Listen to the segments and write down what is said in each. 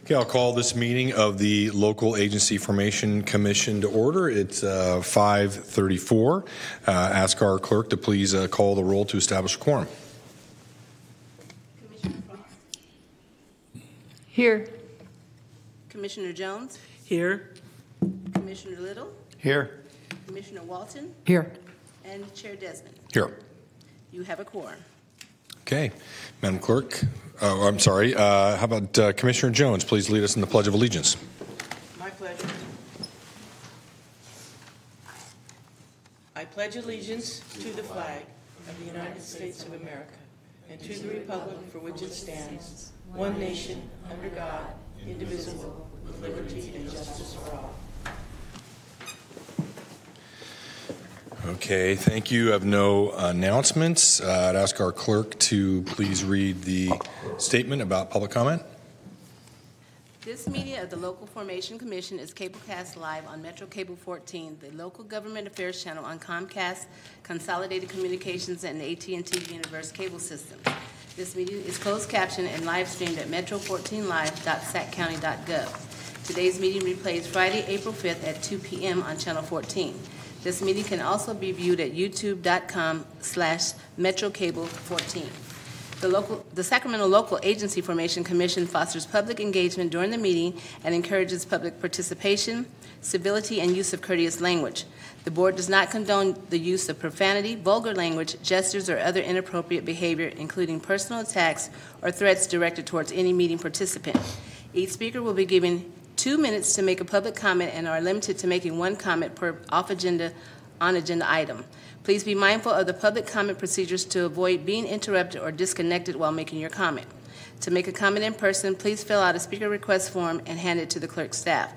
Okay, I'll call this meeting of the Local Agency Formation Commission to order. It's 5:34. Ask our clerk to please call the roll to establish a quorum. Commissioner Frost? Here. Commissioner Jones? Here. Commissioner Little? Here. Commissioner Walton? Here. And Chair Desmond? Here. You have a quorum. Okay, Madam Clerk. Oh, I'm sorry. How about Commissioner Jones? Please lead us in the Pledge of Allegiance. My pleasure. I pledge allegiance to the flag of the United States of America and to the republic for which it stands, one nation, under God, indivisible, with liberty and justice for all. Okay, thank you. I have no announcements. I'd ask our clerk to please read the statement about public comment. This meeting of the Local Formation Commission is cablecast live on Metro Cable 14, the local government affairs channel on Comcast, Consolidated Communications, and AT&T Universe cable systems. This meeting is closed captioned and live streamed at metro14live.saccounty.gov. Today's meeting replays Friday, April 5th at 2 p.m. on Channel 14. This meeting can also be viewed at youtube.com/MetroCable14. The Sacramento Local Agency Formation Commission fosters public engagement during the meeting and encourages public participation, civility, and use of courteous language. The board does not condone the use of profanity, vulgar language, gestures, or other inappropriate behavior, including personal attacks or threats directed towards any meeting participant. Each speaker will be given 2 minutes to make a public comment and are limited to making one comment per on-agenda item. Please be mindful of the public comment procedures to avoid being interrupted or disconnected while making your comment. To make a comment in person, please fill out a speaker request form and hand it to the clerk's staff.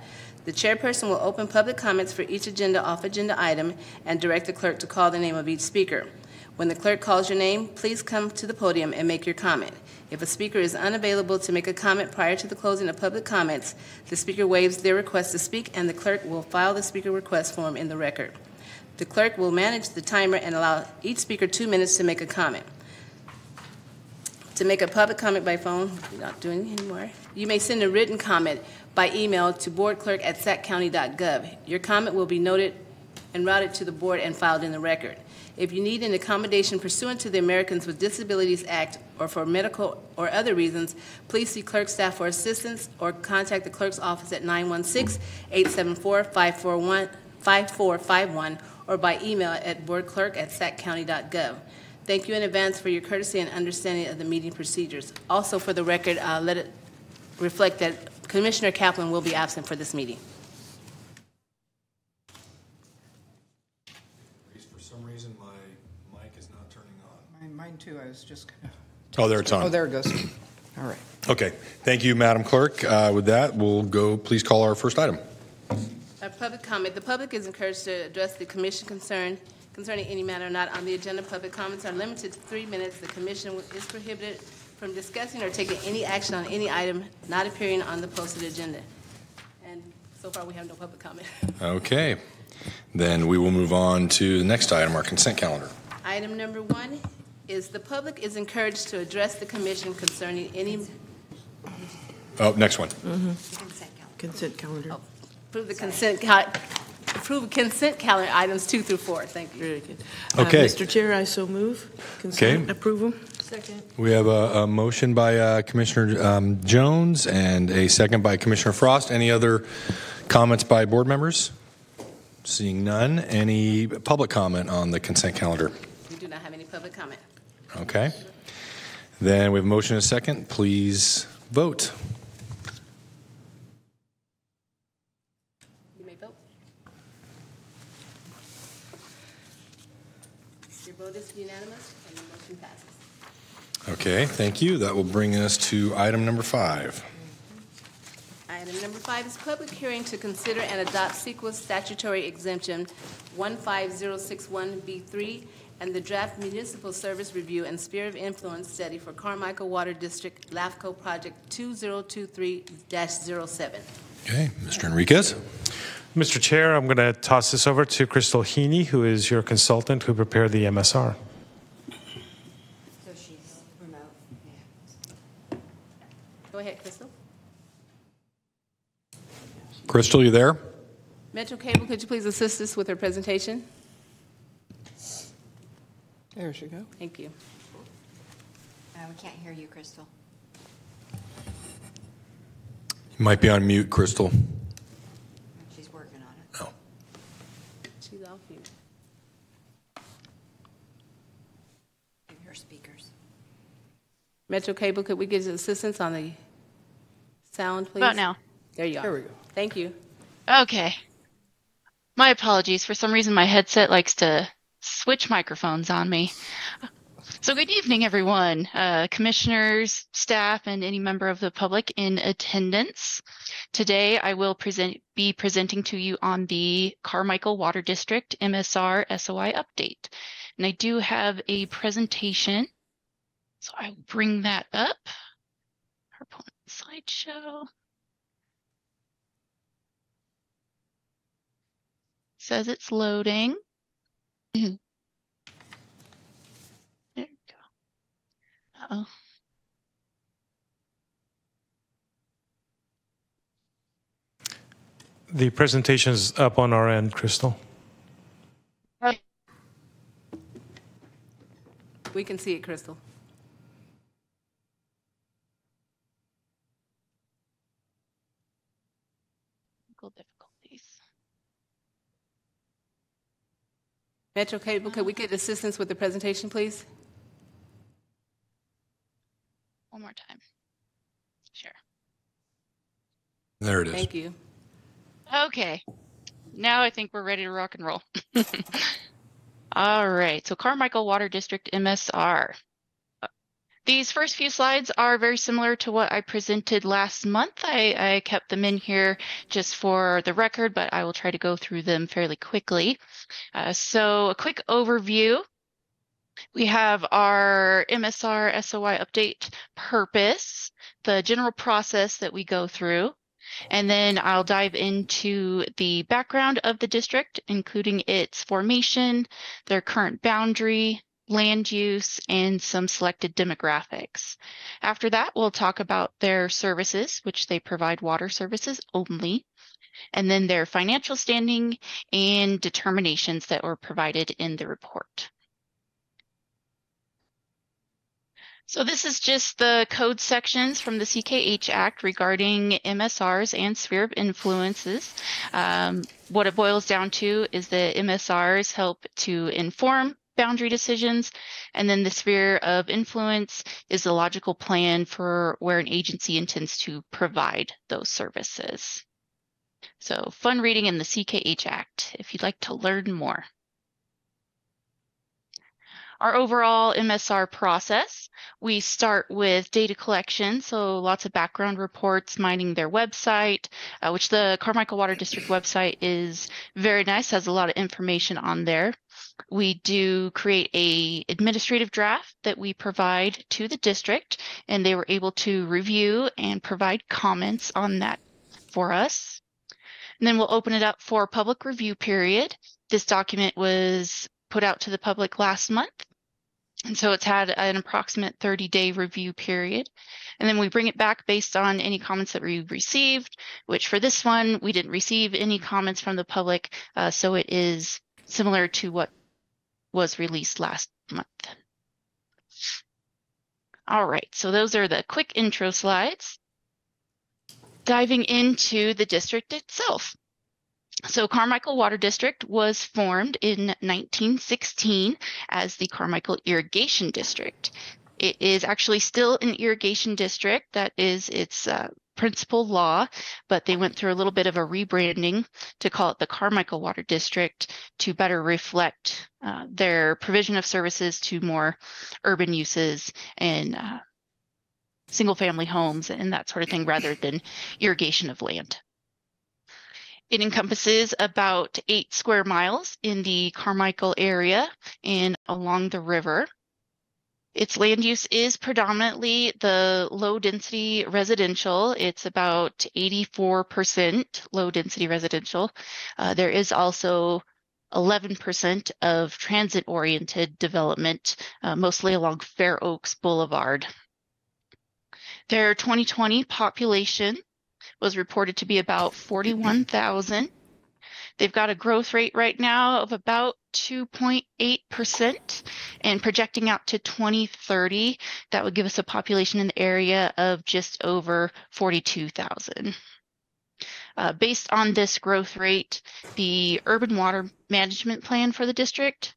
The chairperson will open public comments for each off-agenda item and direct the clerk to call the name of each speaker. When the clerk calls your name, please come to the podium and make your comment. If a speaker is unavailable to make a comment prior to the closing of public comments, the speaker waives their request to speak and the clerk will file the speaker request form in the record. The clerk will manage the timer and allow each speaker 2 minutes to make a comment. To make a public comment by phone, we're not doing it anymore, you may send a written comment by email to boardclerk@saccounty.gov. Your comment will be noted and routed to the board and filed in the record. If you need an accommodation pursuant to the Americans with Disabilities Act or for medical or other reasons, please see clerk staff for assistance or contact the clerk's office at 916-874-5451 or by email at boardclerk@saccounty.gov. Thank you in advance for your courtesy and understanding of the meeting procedures. Also, for the record, let it reflect that Commissioner Kaplan will be absent for this meeting. For some reason, my mic is not turning on. Mine too. I was just kind of... Oh, there it's on. Oh, there it goes. All right. Okay. Thank you, Madam Clerk. With that, we'll go. Please call our first item. A public comment. The public is encouraged to address the commission concerning any matter not on the agenda. Public comments are limited to 3 minutes. The commission is prohibited from discussing or taking any action on any item not appearing on the posted agenda. And so far, we have no public comment. Okay. Then we will move on to the next item, our consent calendar. Item number 1 is the public is encouraged to address the commission concerning any... Oh, next one. Consent calendar. Oh, approve consent calendar items 2 through 4. Thank you. Very good. Okay. Mr. Chair, I so move. Consent approval. Second. We have a motion by Commissioner Jones and a second by Commissioner Frost. Any other comments by board members? Seeing none. Any public comment on the consent calendar? We do not have any public comment. Okay. Then we have a motion and a second. Please vote. You may vote. Your vote is unanimous and the motion passes. Okay, thank you. That will bring us to item number 5. Item number 5 is public hearing to consider and adopt CEQA statutory exemption 15061B3 and the draft municipal service review and sphere of influence study for Carmichael Water District LAFCO project 2023-07. Okay, Mr. Enriquez. Mr. Chair, I'm going to toss this over to Crystal Heaney, who is your consultant who prepared the MSR. Go ahead, Crystal. Crystal, you there? Metro Cable, could you please assist us with her presentation? There she go. Thank you. We can't hear you, Crystal. You might be on mute, Crystal. She's working on it. No. She's off mute. Maybe her speakers. Metro Cable, could we get assistance on the sound, please? About now. There you are. There we go. Thank you. Okay. My apologies. For some reason, my headset likes to switch microphones on me. So good evening, everyone, commissioners, staff, and any member of the public in attendance. Today, I will be presenting to you on the Carmichael Water District MSR SOI update. And I do have a presentation, so I will bring that up. PowerPoint slideshow. Says it's loading. There we go. Uh-oh. The presentation's up on our end, Crystal. We can see it, Crystal. Technical difficulties. Metro Cable, could we get assistance with the presentation, please? One more time. Sure. There it is. Thank you. Okay. Now I think we're ready to rock and roll. All right. So Carmichael Water District MSR. These first few slides are very similar to what I presented last month. I kept them in here just for the record, but I will try to go through them fairly quickly. So a quick overview. We have our MSR SOI update purpose, the general process that we go through, and then I'll dive into the background of the district, including its formation, their current boundary, land use, and some selected demographics. After that, we'll talk about their services, which they provide water services only, and then their financial standing and determinations that were provided in the report. So this is just the code sections from the CKH Act regarding MSRs and sphere of influences. What it boils down to is that MSRs help to inform boundary decisions, and then the sphere of influence is the logical plan for where an agency intends to provide those services. So fun reading in the CKH Act if you'd like to learn more. Our overall MSR process, we start with data collection, so lots of background reports, mining their website, which the Carmichael Water District website is very nice, has a lot of information on there. We do create a administrative draft that we provide to the district, and they were able to review and provide comments on that for us. And then we'll open it up for public review period. This document was put out to the public last month. And so it's had an approximate 30-day review period. And then we bring it back based on any comments that we received, which for this one, we didn't receive any comments from the public. So it is similar to what was released last month. All right, so those are the quick intro slides. Diving into the district itself. So Carmichael Water District was formed in 1916 as the Carmichael Irrigation District. It is actually still an irrigation district. That is its principal law, but they went through a little bit of a rebranding to call it the Carmichael Water District to better reflect their provision of services to more urban uses and single-family homes and that sort of thing rather than irrigation of land. It encompasses about 8 square miles in the Carmichael area and along the river. Its land use is predominantly the low-density residential. It's about 84% low-density residential. There is also 11% of transit-oriented development, mostly along Fair Oaks Boulevard. Their 2020 population was reported to be about 41,000. They've got a growth rate right now of about 2.8%, and projecting out to 2030, that would give us a population in the area of just over 42,000. Based on this growth rate, the urban water management plan for the district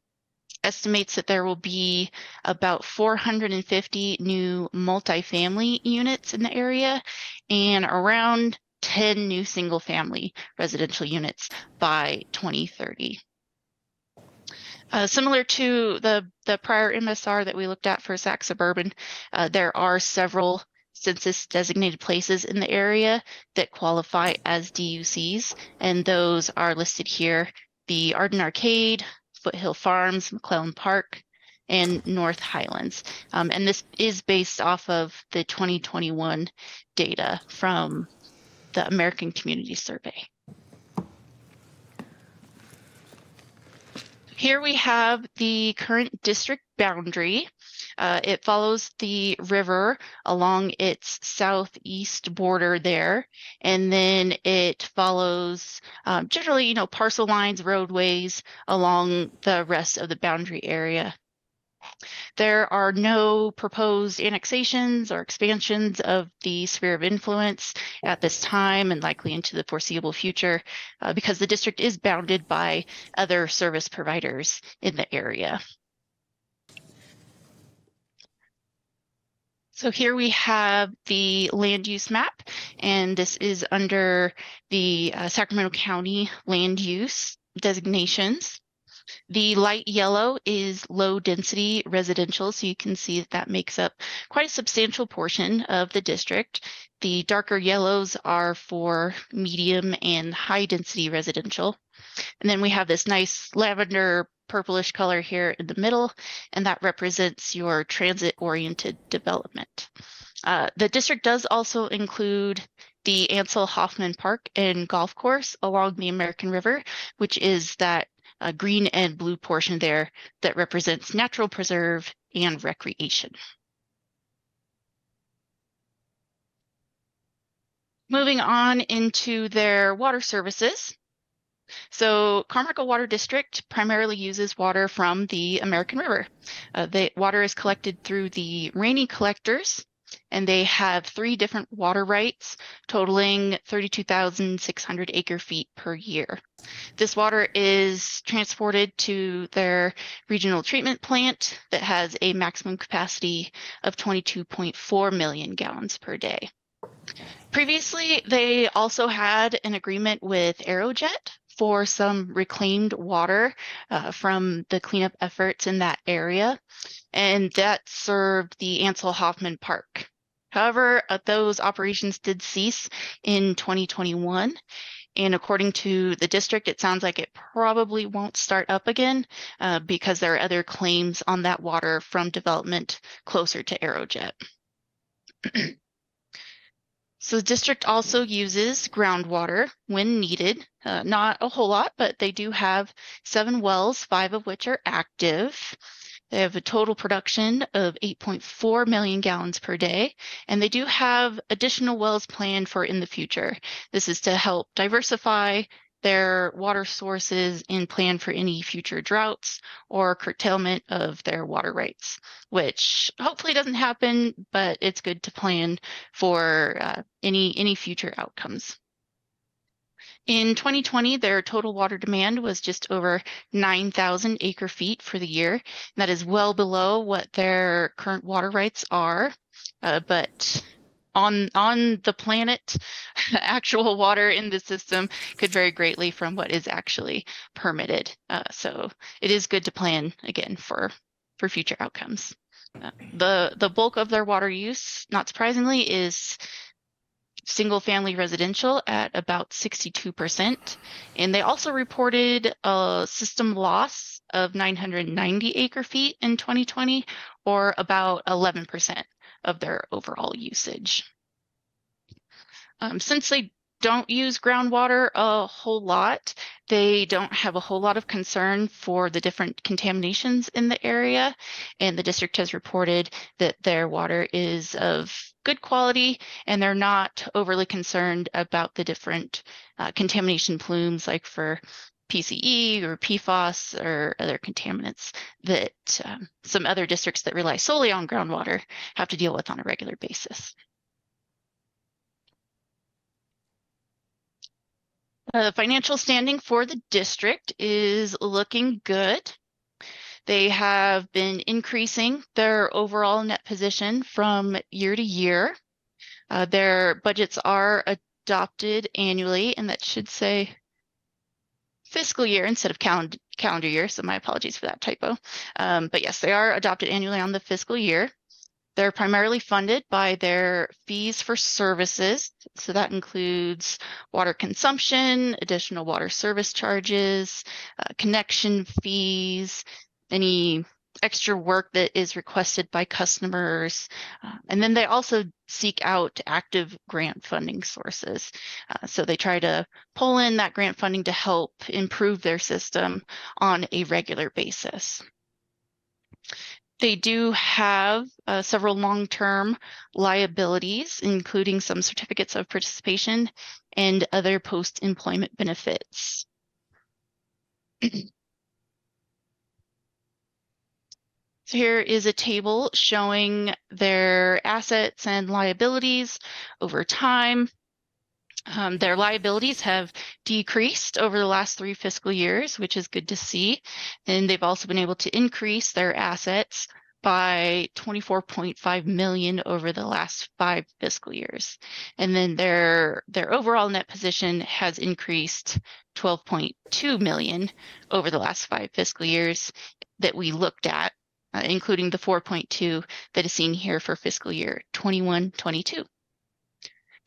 estimates that there will be about 450 new multifamily units in the area and around 10 new single-family residential units by 2030. Similar to the prior MSR that we looked at for Sac Suburban, there are several census-designated places in the area that qualify as DUCs, and those are listed here: the Arden Arcade, Foothill Farms, McClellan Park, and North Highlands. And this is based off of the 2021 data from the American Community Survey. Here we have the current district boundary. It follows the river along its southeast border there, and then it follows generally, parcel lines, roadways along the rest of the boundary area. There are no proposed annexations or expansions of the sphere of influence at this time and likely into the foreseeable future because the district is bounded by other service providers in the area. So here we have the land use map, and this is under the Sacramento County land use designations. The light yellow is low density residential, so you can see that makes up quite a substantial portion of the district. The darker yellows are for medium and high density residential. And then we have this nice lavender purplish color here in the middle, and that represents your transit-oriented development. The district does also include the Ansel Hoffman Park and Golf Course along the American River, which is that green and blue portion there that represents natural preserve and recreation. Moving on into their water services. So Carmichael Water District primarily uses water from the American River. The water is collected through the Rainy collectors, and they have 3 different water rights totaling 32,600 acre-feet per year. This water is transported to their regional treatment plant that has a maximum capacity of 22.4 million gallons per day. Previously, they also had an agreement with Aerojet for some reclaimed water from the cleanup efforts in that area, and that served the Ansel Hoffman Park. However, those operations did cease in 2021, and according to the district, it sounds like it probably won't start up again because there are other claims on that water from development closer to Aerojet. So the district also uses groundwater when needed, not a whole lot, but they do have 7 wells, 5 of which are active. They have a total production of 8.4 million gallons per day, and they do have additional wells planned for in the future. This is to help diversify their water sources and plan for any future droughts or curtailment of their water rights, which hopefully doesn't happen, but it's good to plan for any future outcomes. In 2020, their total water demand was just over 9,000 acre-feet for the year. And that is well below what their current water rights are, but on the planet, actual water in the system could vary greatly from what is actually permitted. So it is good to plan, again, for future outcomes. The bulk of their water use, not surprisingly, is single-family residential at about 62%. And they also reported a system loss of 990 acre-feet in 2020, or about 11% of their overall usage. Since they don't use groundwater a whole lot. They don't have a whole lot of concern for the different contaminations in the area, and the district has reported that their water is of good quality, and they're not overly concerned about the different contamination plumes, like for PCE or PFAS or other contaminants that some other districts that rely solely on groundwater have to deal with on a regular basis. The financial standing for the district is looking good. They have been increasing their overall net position from year to year. Their budgets are adopted annually, and that should say fiscal year instead of calendar year, so my apologies for that typo. But yes, they are adopted annually on the fiscal year. They're primarily funded by their fees for services, so that includes water consumption, additional water service charges, connection fees, any extra work that is requested by customers. And then they also seek out active grant funding sources. So they try to pull in that grant funding to help improve their system on a regular basis. They do have several long-term liabilities, including some certificates of participation and other post-employment benefits. So here is a table showing their assets and liabilities over time. Their liabilities have decreased over the last 3 fiscal years, which is good to see. And they've also been able to increase their assets by $24.5 million over the last 5 fiscal years. And then their overall net position has increased $12.2 million over the last 5 fiscal years that we looked at, including the 4.2 that is seen here for fiscal year 21-22.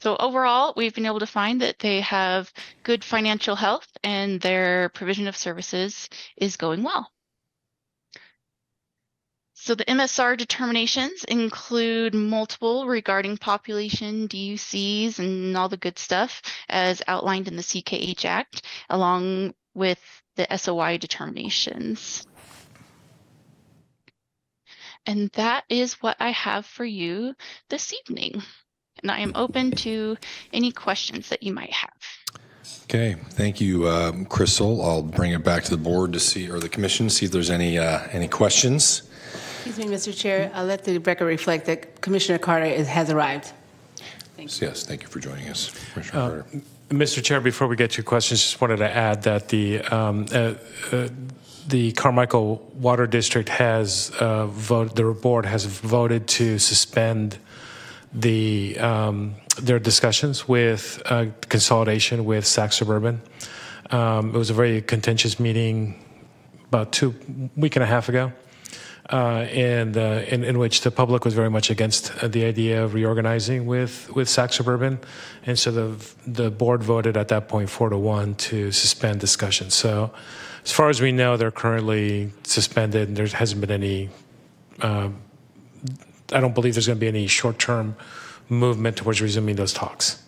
So overall, we've been able to find that they have good financial health and their provision of services is going well. So the MSR determinations include multiple regarding population, DUCs, and all the good stuff as outlined in the CKH Act, along with the SOI determinations. And that is what I have for you this evening. And I am open to any questions that you might have. Okay, thank you, Crystal. I'll bring it back to the board to see, or the commission, to see if there's any questions. Excuse me, Mr. Chair. I'll let the record reflect that Commissioner Carter has arrived. Thank you. Yes, thank you for joining us, Commissioner Carter. Mr. Chair, before we get to your questions, just wanted to add that the Carmichael Water District has voted, the board has voted to suspend their discussions with consolidation with Sac Suburban. It was a very contentious meeting about a week and a half ago, and in which the public was very much against the idea of reorganizing with Sac Suburban, and so the board voted at that point 4-1 to suspend discussions. So, as far as we know, they're currently suspended, and there hasn't been any. I don't believe there's going to be any short-term movement towards resuming those talks.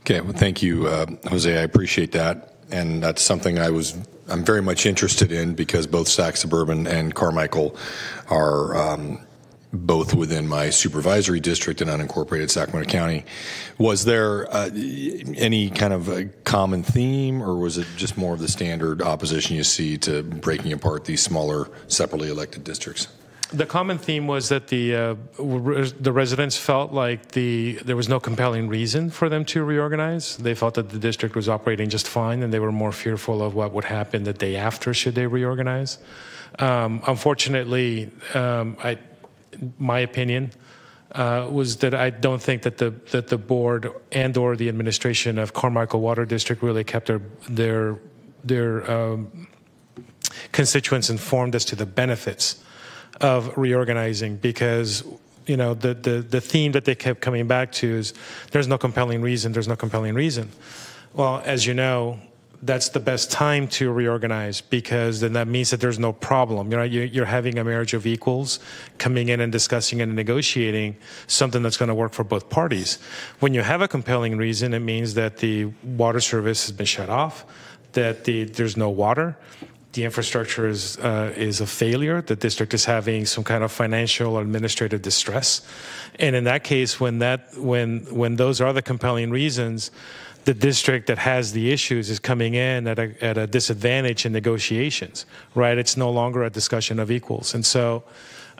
Okay, well, thank you, Jose. I appreciate that, and that's something I'm very much interested in because both Sac Suburban and Carmichael are both within my supervisory district in unincorporated Sacramento County. Was there any kind of a common theme, or was it just more of the standard opposition you see to breaking apart these smaller, separately elected districts? The common theme was that the residents felt like there was no compelling reason for them to reorganize. They felt that the district was operating just fine, and they were more fearful of what would happen the day after should they reorganize. Unfortunately, my opinion was that I don't think that the board and/or the administration of Carmichael Water District really kept their constituents informed as to the benefits of reorganizing, because the theme that they kept coming back to is there's no compelling reason. Well, as you know, that's the best time to reorganize, because then that means that there's no problem. You're having a marriage of equals coming in and discussing and negotiating something that's going to work for both parties. When you have a compelling reason, it means that the water service has been shut off, that there's no water, the infrastructure is a failure, the district is having some kind of financial or administrative distress. And in that case, when those are the compelling reasons, the district that has the issues is coming in at a disadvantage in negotiations, right? It's no longer a discussion of equals. And so,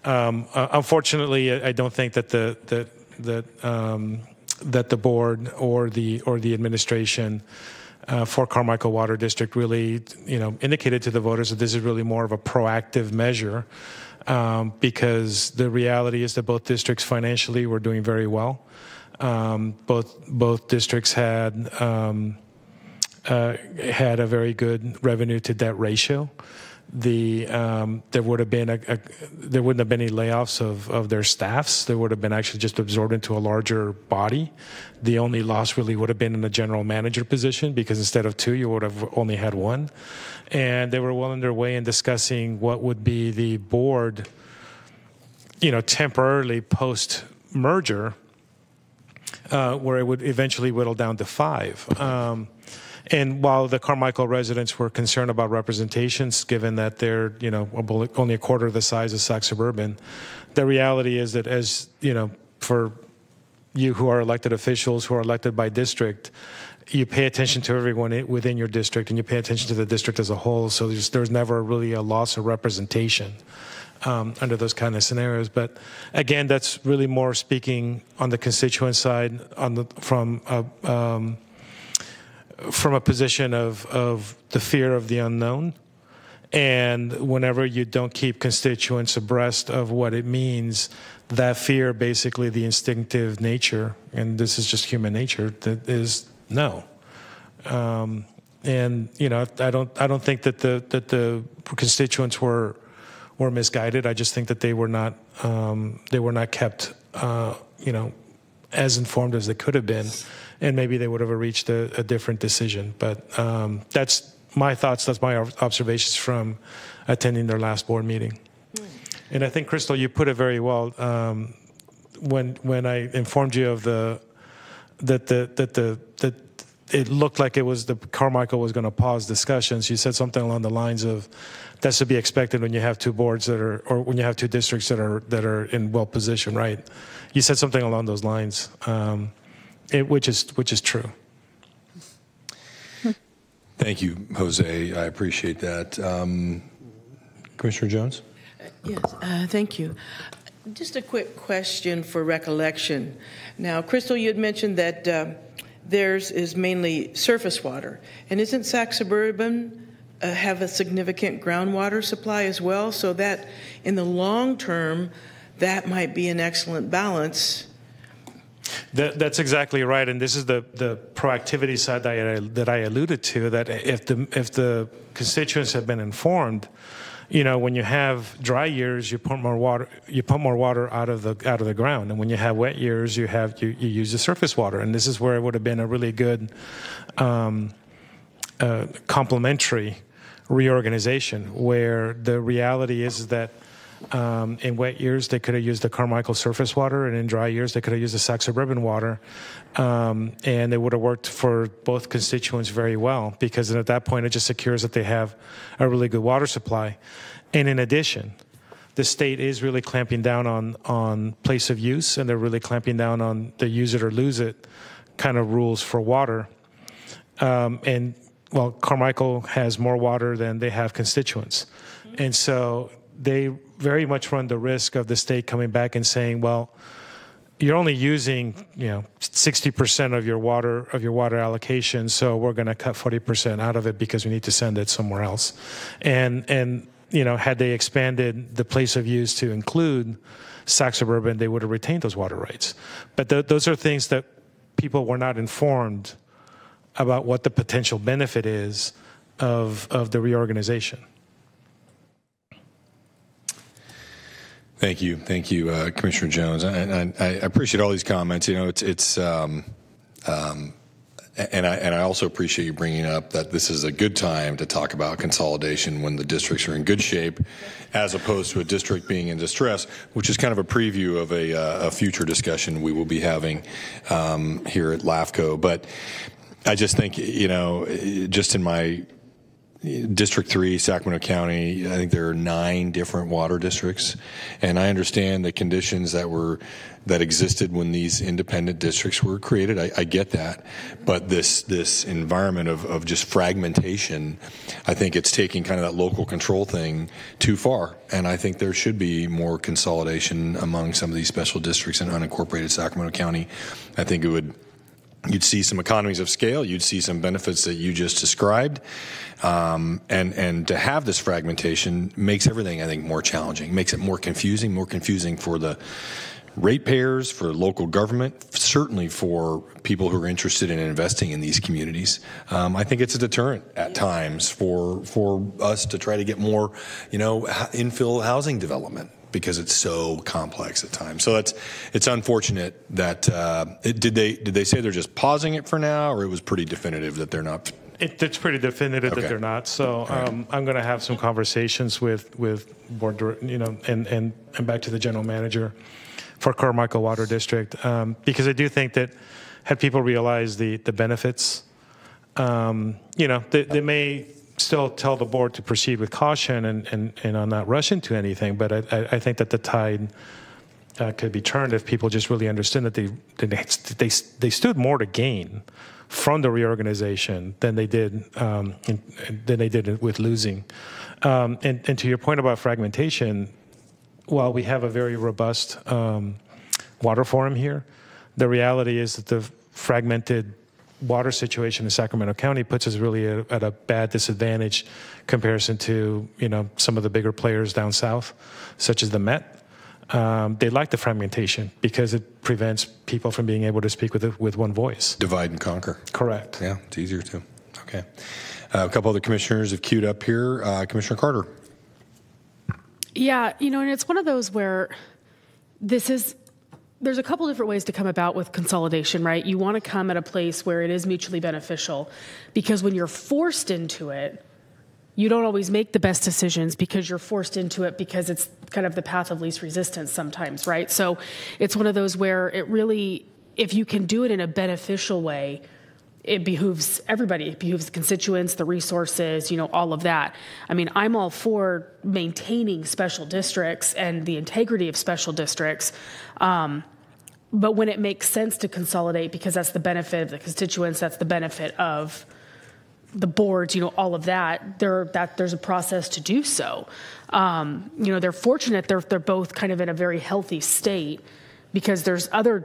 unfortunately, I don't think that that the board or the administration for Carmichael Water District really, indicated to the voters that this is really more of a proactive measure, because the reality is that both districts financially were doing very well. Both districts had a very good revenue to debt ratio. There would have been there wouldn't have been any layoffs of their staffs. They would have been actually just absorbed into a larger body. The only loss really would have been in the general manager position, because instead of 2, you would have only had 1. And they were well on their way in discussing what would be the board, temporarily post merger. Where it would eventually whittle down to 5. And while the Carmichael residents were concerned about representations, given that they're, only a quarter of the size of Sac Suburban, the reality is that for you who are elected officials, who are elected by district, you pay attention to everyone within your district, and you pay attention to the district as a whole. So there's never really a loss of representation under those kind of scenarios. But again, that's really more speaking on the constituent side, from a position of the fear of the unknown. And whenever you don't keep constituents abreast of what it means, that fear, basically the instinctive nature, and this is just human nature, that is no. And I don't think that the constituents were misguided. I just think that they were not kept as informed as they could have been, and maybe they would have reached a different decision. But that's my thoughts. That's my observations from attending their last board meeting. And I think, Crystal, you put it very well when I informed you of that it looked like it was Carmichael was going to pause discussions. You said something along the lines of, that's to be expected when you have 2 boards or when you have 2 districts that are in well position, right? You said something along those lines, which is true. Thank you, Jose. I appreciate that. Commissioner Jones? Yes, thank you. Just a quick question for recollection. Now, Crystal, you had mentioned that theirs is mainly surface water, and isn't Sac Suburban have a significant groundwater supply as well, so that in the long term, that might be an excellent balance? That's exactly right, and this is the proactivity side that I alluded to. That if the constituents have been informed, when you have dry years, you pump more water out of the ground, and when you have wet years, you use the surface water, and this is where it would have been a really good complementary reorganization, where the reality is that in wet years they could have used the Carmichael surface water, and in dry years they could have used the Sac Suburban water, and it would have worked for both constituents very well, because at that point it just secures that they have a really good water supply. And in addition, the state is really clamping down on place of use, and they're really clamping down on the use it or lose it kind of rules for water. And well, Carmichael has more water than they have constituents. And so they very much run the risk of the state coming back and saying, well, you're only using 60% of your water allocation, so we're going to cut 40% out of it because we need to send it somewhere else. And had they expanded the place of use to include Sac Suburban, they would have retained those water rights. But those are things that people were not informed about, what the potential benefit is of the reorganization. Thank you, Commissioner Jones. I appreciate all these comments. And I also appreciate you bringing up that this is a good time to talk about consolidation when the districts are in good shape, as opposed to a district being in distress, which is kind of a preview of a future discussion we will be having here at LAFCO. But I just think, just in my District 3, Sacramento County, I think there are 9 different water districts, and I understand the conditions that existed when these independent districts were created. I get that, but this environment of just fragmentation, I think it's taking kind of that local control thing too far, and I think there should be more consolidation among some of these special districts in unincorporated Sacramento County. I think you'd see some economies of scale. You'd see some benefits that you just described. And to have this fragmentation makes everything, I think, more challenging, makes it more confusing for the ratepayers, for local government, certainly for people who are interested in investing in these communities. I think it's a deterrent at times for us to try to get more, infill housing development, because it's so complex at times. So it's unfortunate that did they say they're just pausing it for now, or it was pretty definitive that they're not? It's pretty definitive that they're not. So I'm going to have some conversations with board, and back to the general manager for Carmichael Water District, because I do think that had people realized the benefits, they may still tell the board to proceed with caution and not rush into anything. But I think that the tide could be turned if people just really understood that they stood more to gain from the reorganization than they did with losing. And to your point about fragmentation, while we have a very robust water forum here, the reality is that the fragmented water situation in Sacramento County puts us really at a bad disadvantage comparison to some of the bigger players down south, such as the Met. They like the fragmentation because it prevents people from being able to speak with one voice. Divide and conquer. Correct. Yeah, it's easier too. Okay. A couple other commissioners have queued up here. Commissioner Carter. Yeah, and it's one of those where there's a couple different ways to come about with consolidation, right? You want to come at a place where it is mutually beneficial, because when you're forced into it, you don't always make the best decisions because you're forced into it, because it's kind of the path of least resistance sometimes, right? So it's one of those where it really, if you can do it in a beneficial way, it behooves everybody. It behooves the constituents, the resources, all of that. I mean, I'm all for maintaining special districts and the integrity of special districts. But when it makes sense to consolidate, because that's the benefit of the constituents, that's the benefit of the boards, all of that, there's a process to do so. They're fortunate they're both kind of in a very healthy state, because there's other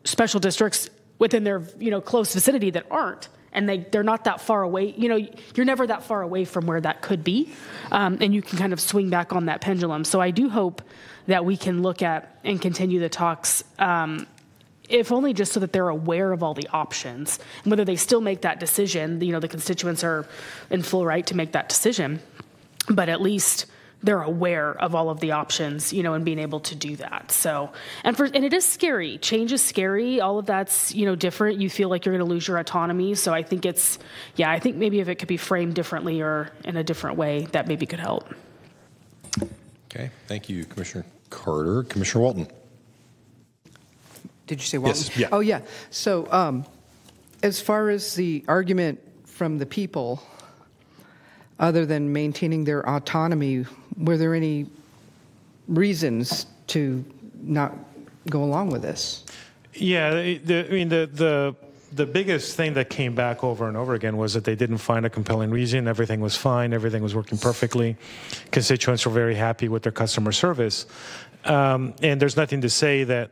special districts within their close vicinity that aren't, and they're not that far away. You're never that far away from where that could be, and you can kind of swing back on that pendulum. So I do hope that we can look at and continue the talks, if only just so that they're aware of all the options, and whether they still make that decision. The constituents are in full right to make that decision, but at least they're aware of all of the options, and being able to do that. So, and it is scary. Change is scary. All of that's, different. You feel like you're going to lose your autonomy. So I think I think maybe if it could be framed differently or in a different way, that maybe could help. Okay. Thank you, Commissioner Carter. Commissioner Walton. Did you say Walton? Yes. Yeah. Oh, yeah. So as far as the argument from the people, other than maintaining their autonomy, were there any reasons to not go along with this? Yeah, the biggest thing that came back over and over again was that they didn't find a compelling reason. Everything was fine. Everything was working perfectly. Constituents were very happy with their customer service. And there's nothing to say that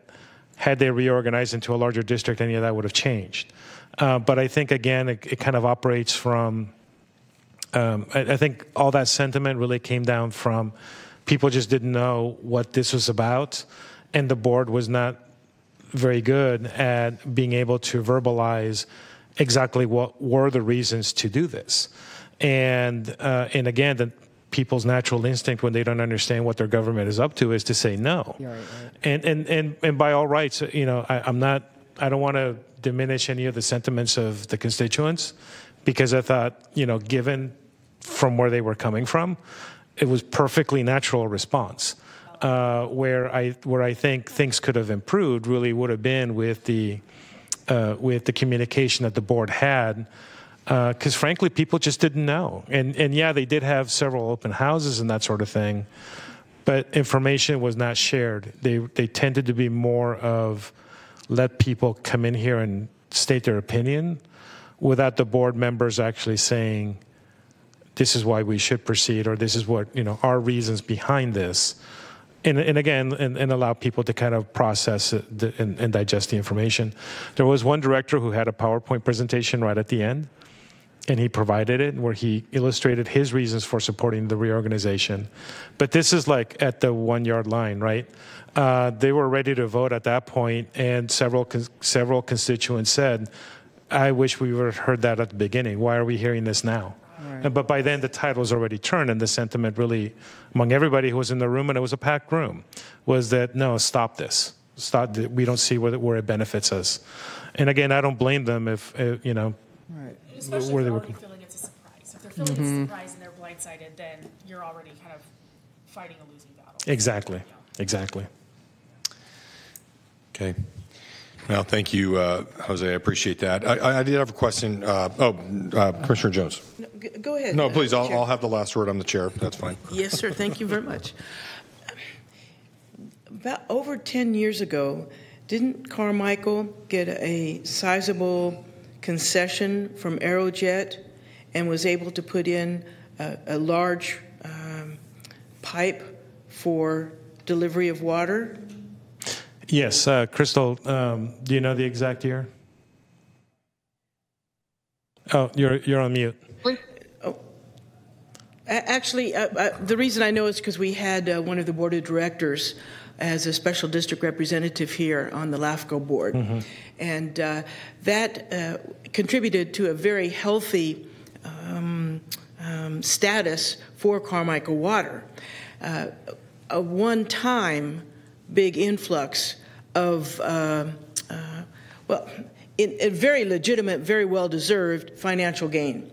had they reorganized into a larger district, any of that would have changed. But I think, again, it kind of operates from... I think all that sentiment really came down from people just didn't know what this was about, and the board was not very good at being able to verbalize exactly what were the reasons to do this. And again, the people's natural instinct when they don't understand what their government is up to is to say no. Yeah, right. And by all rights, I'm not to diminish any of the sentiments of the constituents, because I thought, given from where they were coming from, it was perfectly natural response. Where I think things could have improved really would have been with the communication that the board had, because frankly, people just didn't know. And yeah, they did have several open houses and that sort of thing, but information was not shared. They tended to be more of let people come in here and state their opinion without the board members actually saying, this is why we should proceed, or this is what, our reasons behind this. And again, allow people to kind of process it and digest the information. There was one director who had a PowerPoint presentation right at the end, and he provided it where he illustrated his reasons for supporting the reorganization. But this is like at the 1 yard line, right? They were ready to vote at that point, and several constituents said, I wish we would have heard that at the beginning. Why are we hearing this now? Right. But by then the tide was already turned, and the sentiment really among everybody who was in the room, and it was a packed room, was that, no, stop this. Stop. We don't see where it benefits us. And again, I don't blame them if, right. Especially where if they they're were. already feeling it's a surprise. If they're feeling it's a surprise and they're blindsided, then you're already kind of fighting a losing battle. Exactly. Yeah. Exactly. Okay. Well, thank you, Jose. I appreciate that. I did have a question. Commissioner Jones. No, go ahead. No, please. Chair. I'll have the last word. I'm the chair. That's fine. Yes, sir. Thank you very much. About over 10 years ago, didn't Carmichael get a sizable concession from Aerojet and was able to put in a large pipe for delivery of water? Yes, Crystal, do you know the exact year? Oh, you're on mute. Actually, the reason I know is because we had one of the board of directors as a special district representative here on the LAFCO board. Mm-hmm. And that contributed to a very healthy status for Carmichael Water. A one-time big influx of, a very legitimate, very well-deserved financial gain.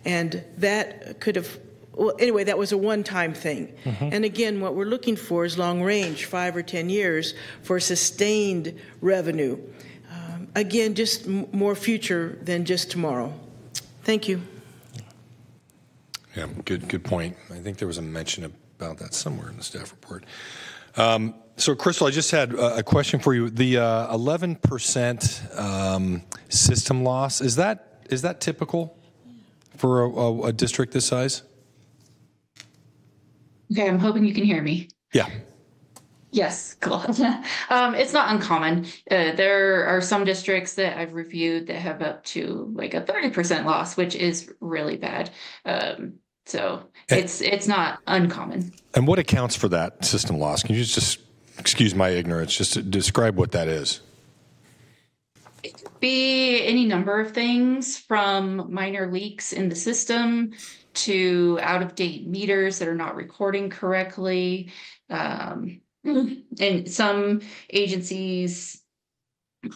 And that could have, well, anyway, that was a one-time thing. Mm-hmm. And again, what we're looking for is long range, 5 or 10 years, for sustained revenue. Again, just more future than just tomorrow. Thank you. Yeah, good point. I think there was a mention about that somewhere in the staff report. So, Crystal, I just had a question for you. The 11% system loss, is that typical for a district this size? Okay, I'm hoping you can hear me. Yeah. Yes, cool. It's not uncommon. There are some districts that I've reviewed that have up to like a 30% loss, which is really bad. So it's not uncommon. And what accounts for that system loss? Can you just excuse my ignorance, just to describe what that is? It could be any number of things, from minor leaks in the system to out-of-date meters that are not recording correctly. And some agencies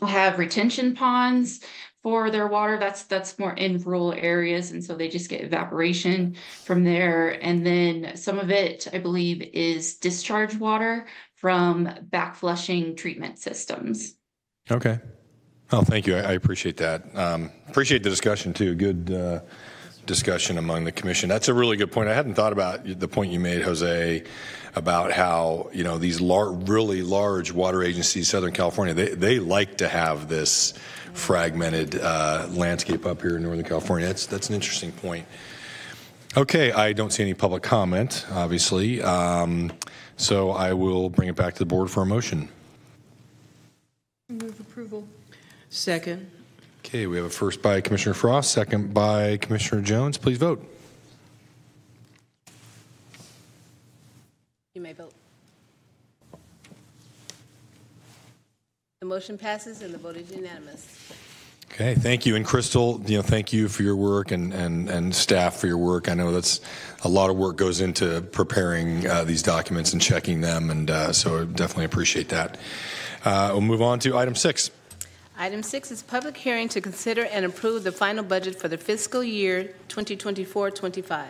have retention ponds for their water. That's more in rural areas, and so they just get evaporation from there. And then some of it, I believe, is discharge water from back-flushing treatment systems. Okay. Oh, thank you. I appreciate that. Appreciate the discussion, too. Good discussion among the commission. That's a really good point. I hadn't thought about the point you made, Jose, about how, these really large water agencies, Southern California, they like to have this fragmented landscape up here in Northern California. That's an interesting point. Okay, I don't see any public comment, obviously. So I will bring it back to the board for a motion. Move approval. Second. Okay, we have a first by Commissioner Frost, second by Commissioner Jones. Please vote. You may vote. The motion passes and the vote is unanimous. Okay, thank you. And Crystal, thank you for your work and staff for your work. I know that's a lot of work goes into preparing these documents and checking them, and so I definitely appreciate that. We'll move on to item 6. Item 6 is public hearing to consider and approve the final budget for the fiscal year 2024-25.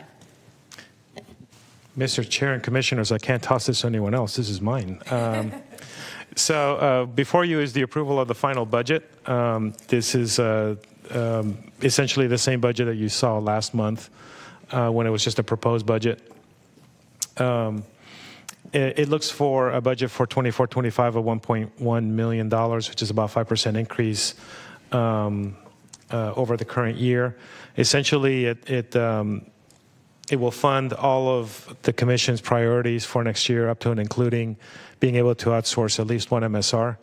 Mr. Chair and Commissioners, I can't toss this to anyone else. This is mine. So before you is the approval of the final budget. This is essentially the same budget that you saw last month when it was just a proposed budget. It looks for a budget for 24-25 of $1.1 million, which is about 5% increase over the current year. Essentially, it will fund all of the Commission's priorities for next year, up to and including being able to outsource at least one MSR.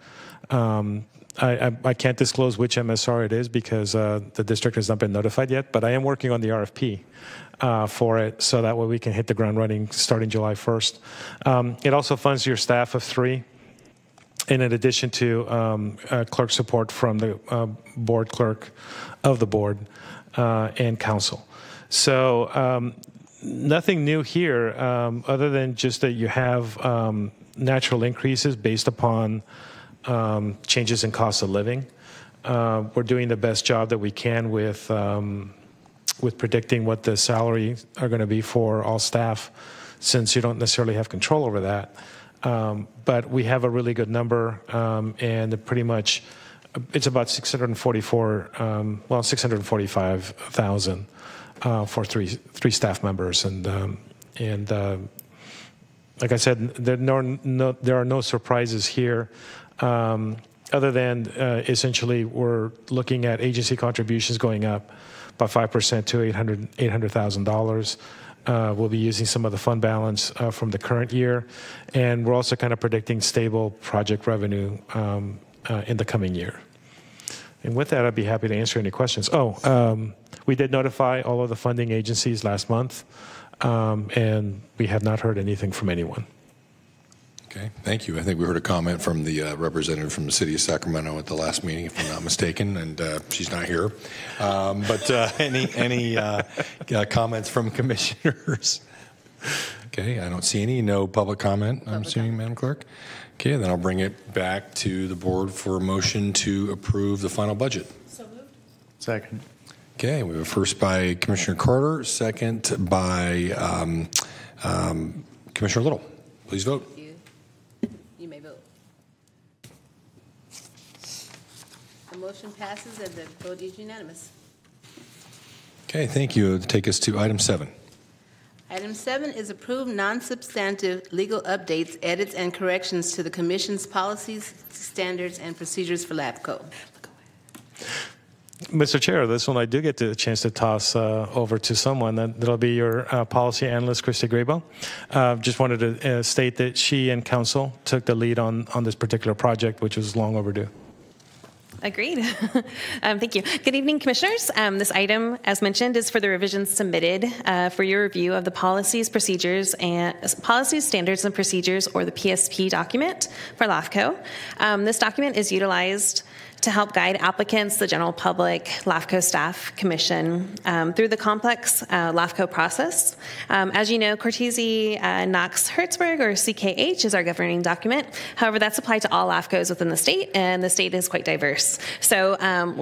I can't disclose which MSR it is because the district has not been notified yet, but I am working on the RFP for it, so that way we can hit the ground running starting July 1st. It also funds your staff of 3, and in addition to clerk support from the board clerk of the board and council. So nothing new here other than just that you have natural increases based upon changes in cost of living. We're doing the best job that we can with predicting what the salaries are going to be for all staff, since you don't necessarily have control over that. But we have a really good number, and pretty much it's about 645,000 for three staff members, and like I said, there are no surprises here. Other than essentially we're looking at agency contributions going up by 5% to $800,000. We'll be using some of the fund balance from the current year, and we're also kind of predicting stable project revenue in the coming year. And with that, I'd be happy to answer any questions. We did notify all of the funding agencies last month, and we have not heard anything from anyone. Okay, thank you. I think we heard a comment from the representative from the city of Sacramento at the last meeting, if I'm not mistaken, and she's not here. But any comments from commissioners? Okay, I don't see any. No public comment, I'm assuming, Madam Clerk. Okay, then I'll bring it back to the board for a motion to approve the final budget. So moved. Second. Okay, we have a first by Commissioner Carter, second by Commissioner Little. Please vote. You may vote. The motion passes and the vote is unanimous. Okay, thank you. Take us to item 7. Item 7 is approved non-substantive legal updates, edits, and corrections to the Commission's policies, standards, and procedures for LAFCO. Mr. Chair, this one I do get the chance to toss over to someone. That'll be your policy analyst, Christy Grabo. Just wanted to state that she and council took the lead on this particular project, which was long overdue. Agreed. Thank you. Good evening, Commissioners. This item, as mentioned, is for the revisions submitted for your review of the policies, procedures, and policies, standards, and procedures, or the PSP document for LAFCO. This document is utilized to help guide applicants, the general public, LAFCO staff, commission, through the complex LAFCO process. As you know, Cortese Knox Hertzberg, or CKH, is our governing document. However, that's applied to all LAFCOs within the state, and the state is quite diverse. So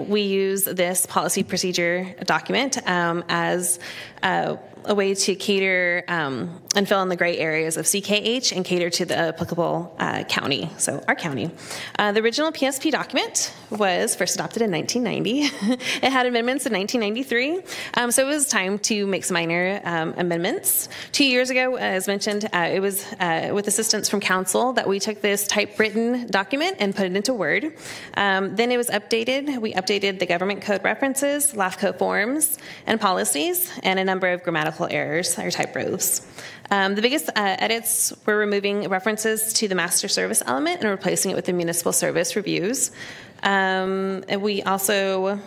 we use this policy procedure document as a way to cater and fill in the gray areas of CKH and cater to the applicable county, so our county. The original PSP document was first adopted in 1990. It had amendments in 1993, so it was time to make some minor amendments. 2 years ago, as mentioned, it was with assistance from council that we took this typewritten document and put it into Word. Then it was updated. We updated the government code references, LAFCO forms, and policies, and a number of grammatical errors or typos. The biggest edits were removing references to the master service element and replacing it with the municipal service reviews. And we also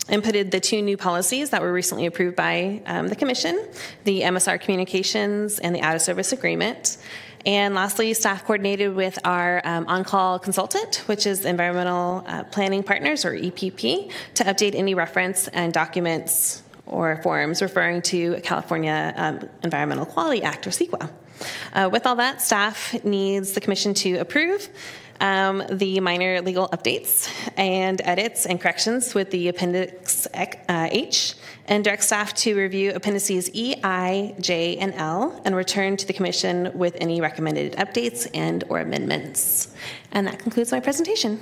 inputted the 2 new policies that were recently approved by the Commission, the MSR communications and the out-of-service agreement. And lastly, staff coordinated with our on-call consultant, which is Environmental Planning Partners, or EPP, to update any reference and documents or forms referring to California Environmental Quality Act, or CEQA. With all that, staff needs the commission to approve the minor legal updates and edits and corrections with the Appendix H, and direct staff to review Appendices E, I, J, and L, and return to the commission with any recommended updates and or amendments. And that concludes my presentation.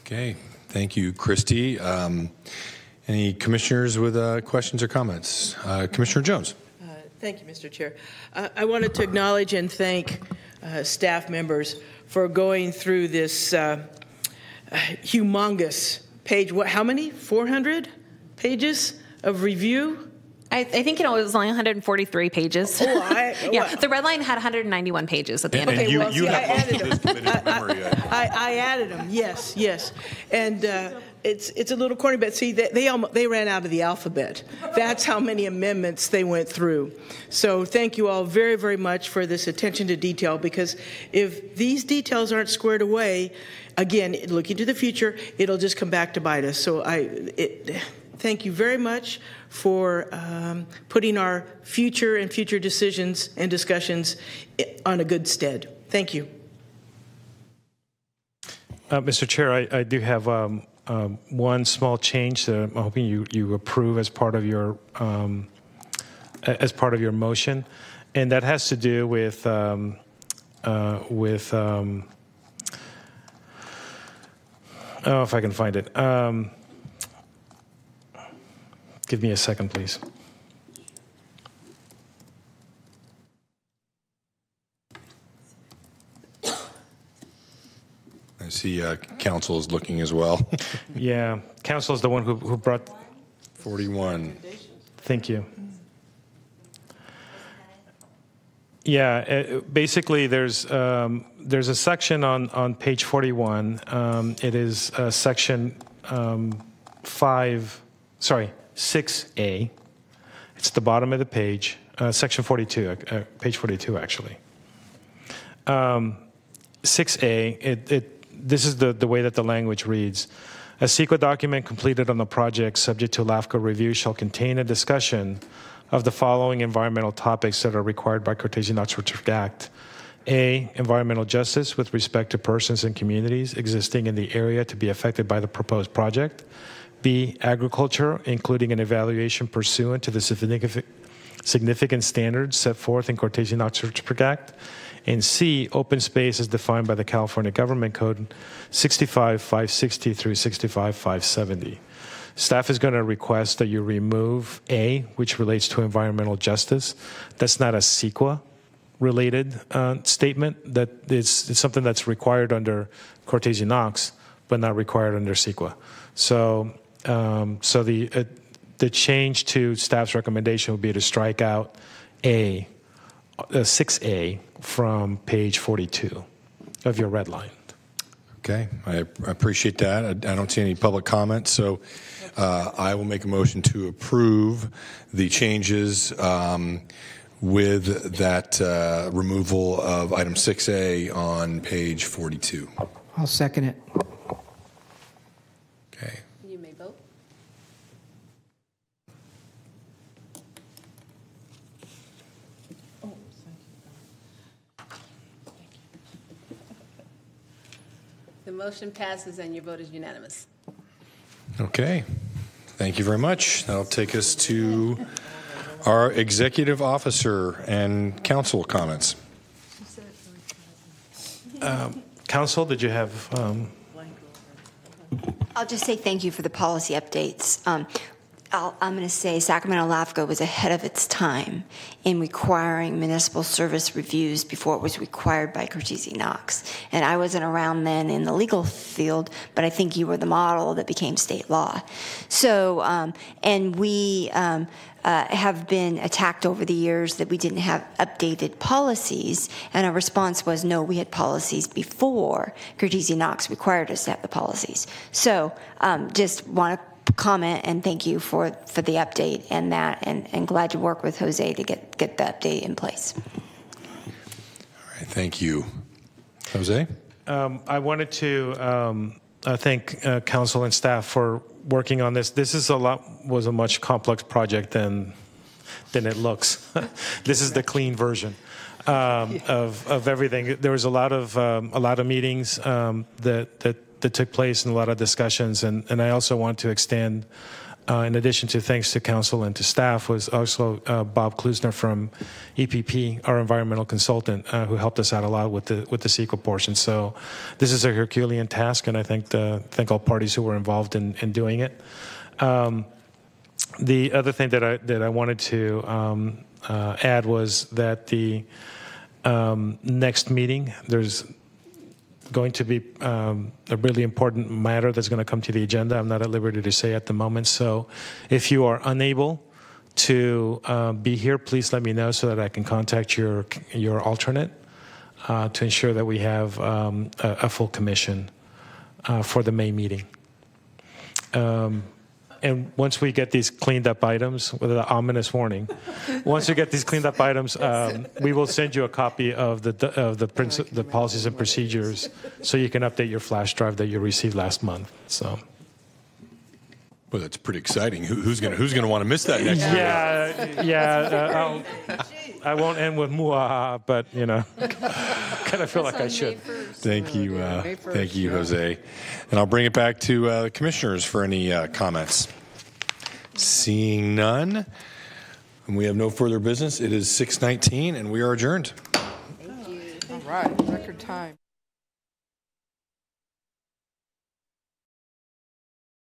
Okay, thank you, Christy. Any commissioners with questions or comments? Commissioner Jones. Thank you, Mr. Chair. I wanted to acknowledge and thank staff members for going through this humongous page. How many? 400 pages of review? I think it was only 143 pages. Yeah, the red line had 191 pages at the end of it. You have most of this committed memory. I added them. Yes. And it's a little corny, but see, they ran out of the alphabet. That's how many amendments they went through. So thank you all very, very much for this attention to detail, because if these details aren't squared away, again, looking to the future, it'll just come back to bite us. So thank you very much for putting our future and future decisions and discussions on a good stead. Thank you. Mr. Chair, I do have one small change that I'm hoping you approve as part of your motion, and that has to do with oh, if I can find it. Give me a second, please. I see council is looking as well. Yeah, council is the one who brought 41. Thank you. Yeah, basically there's a section on page 41. It is section 6A. It's the bottom of the page, section 42, page 42 actually. 6A, this is the way that the language reads. A CEQA document completed on the project subject to LAFCO review shall contain a discussion of the following environmental topics that are required by Cortese-Knox Act. A, environmental justice with respect to persons and communities existing in the area to be affected by the proposed project. B, agriculture, including an evaluation pursuant to the significant standards set forth in Cortese-Knox Act. And C, open space as defined by the California Government Code 65-560 through 65-570. Staff is going to request that you remove A, which relates to environmental justice. That's not a CEQA-related statement. That it's something that's required under Cortese-Knox, but not required under CEQA. So the change to staff's recommendation would be to strike out A, 6A from page 42 of your red line. Okay, I appreciate that. I don't see any public comments, so I will make a motion to approve the changes with that removal of item 6A on page 42. I'll second it. You may vote. The motion passes and your vote is unanimous. Okay, thank you very much. That'll take us to our executive officer and council comments. Council, did you have? I'll just say thank you for the policy updates. I'm going to say Sacramento LAFCO was ahead of its time in requiring municipal service reviews before it was required by Cortese-Knox. And I wasn't around then in the legal field, but I think you were the model that became state law. So, and we have been attacked over the years that we didn't have updated policies, and our response was, no, we had policies before Cortese-Knox required us to have the policies. So just want to comment and thank you for the update and that, and glad to work with Jose to get the update in place. All right, thank you. Jose? I wanted to thank council and staff for working on this. This is was a much complex project than it looks. This is the clean version. of everything. There was a lot of meetings that took place and a lot of discussions, and I also want to extend, in addition to thanks to council and to staff, was also Bob Klusner from EPP, our environmental consultant, who helped us out a lot with the CEQA portion. So this is a Herculean task, and I thank all parties who were involved in doing it. The other thing that I wanted to add was that the next meeting, there's going to be a really important matter that's going to come to the agenda. I'm not at liberty to say at the moment. So if you are unable to be here, please let me know so that I can contact your alternate to ensure that we have a full commission for the May meeting. And once we get these cleaned up items, with an ominous warning, once we get these cleaned up items, we will send you a copy of the policies and procedures, so you can update your flash drive that you received last month. So. Well, that's pretty exciting. Who's gonna want to miss that next year? Yeah. I won't end with muaha, but kind of feel like I should. Thank you, Jose. And I'll bring it back to the commissioners for any comments. Seeing none, and we have no further business. It is 6:19, and we are adjourned. Thank you. All right, record time.